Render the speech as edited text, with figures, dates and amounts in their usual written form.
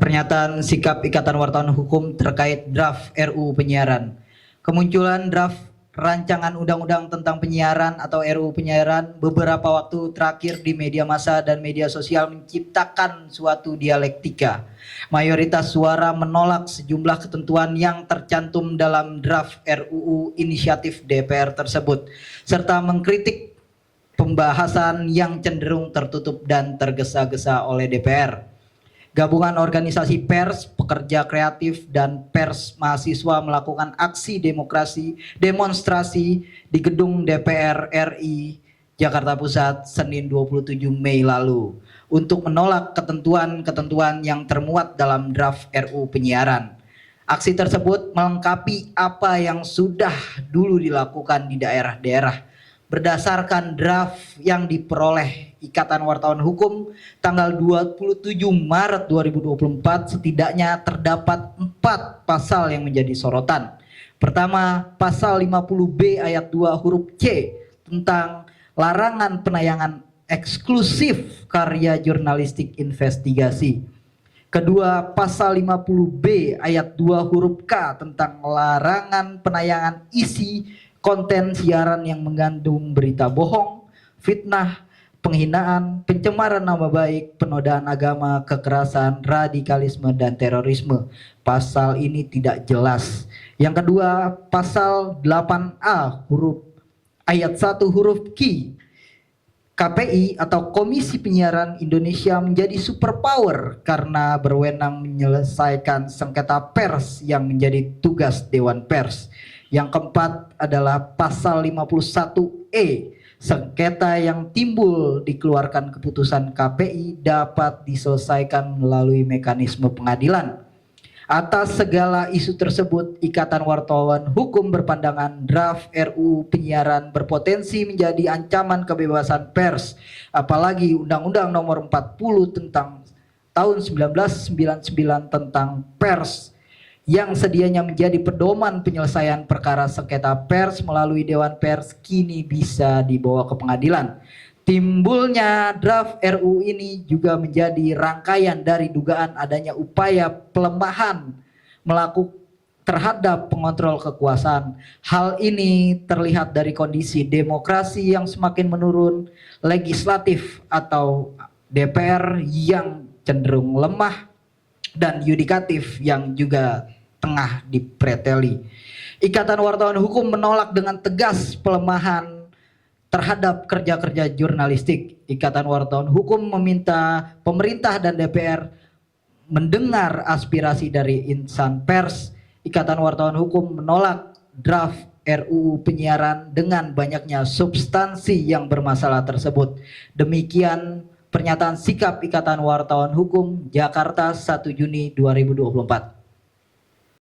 Pernyataan sikap Ikatan Wartawan Hukum terkait draft RUU Penyiaran. Kemunculan draft rancangan undang-undang tentang penyiaran atau RUU Penyiaran beberapa waktu terakhir di media massa dan media sosial menciptakan suatu dialektika. Mayoritas suara menolak sejumlah ketentuan yang tercantum dalam draft RUU inisiatif DPR tersebut, serta mengkritik pembahasan yang cenderung tertutup dan tergesa-gesa oleh DPR. Gabungan organisasi pers, pekerja kreatif, dan pers mahasiswa melakukan aksi demonstrasi di gedung DPR RI Jakarta Pusat Senin 27 Mei lalu untuk menolak ketentuan-ketentuan yang termuat dalam draft RUU Penyiaran. Aksi tersebut melengkapi apa yang sudah dulu dilakukan di daerah-daerah. Berdasarkan draft yang diperoleh Ikatan Wartawan Hukum tanggal 27 Maret 2024, setidaknya terdapat 4 pasal yang menjadi sorotan. Pertama, pasal 50B ayat 2 huruf C tentang larangan penayangan eksklusif karya jurnalistik investigasi. Kedua, pasal 50B ayat 2 huruf K tentang larangan penayangan isi konten siaran yang mengandung berita bohong, fitnah, penghinaan, pencemaran nama baik, penodaan agama, kekerasan, radikalisme, dan terorisme. Pasal ini tidak jelas. Yang kedua, pasal 8A huruf ayat 1 huruf Q. KPI atau Komisi Penyiaran Indonesia menjadi superpower karena berwenang menyelesaikan sengketa pers yang menjadi tugas Dewan Pers. Yang keempat adalah pasal 51E. Sengketa yang timbul dikeluarkan keputusan KPI dapat diselesaikan melalui mekanisme pengadilan. Atas segala isu tersebut, Ikatan Wartawan Hukum berpandangan draft RUU Penyiaran berpotensi menjadi ancaman kebebasan pers, apalagi Undang-Undang Nomor 40 tentang tahun 1999 tentang pers yang sedianya menjadi pedoman penyelesaian perkara sengketa pers melalui Dewan Pers kini bisa dibawa ke pengadilan. Timbulnya draft RUU ini juga menjadi rangkaian dari dugaan adanya upaya pelemahan terhadap pengontrol kekuasaan. Hal ini terlihat dari kondisi demokrasi yang semakin menurun, legislatif atau DPR yang cenderung lemah, dan yudikatif yang juga tengah dipreteli. Ikatan Wartawan Hukum menolak dengan tegas pelemahan terhadap kerja-kerja jurnalistik. Ikatan Wartawan Hukum meminta pemerintah dan DPR mendengar aspirasi dari insan pers. Ikatan Wartawan Hukum menolak draft RUU Penyiaran dengan banyaknya substansi yang bermasalah tersebut. Demikian pernyataan sikap Ikatan Wartawan Hukum Jakarta 1 Juni 2024.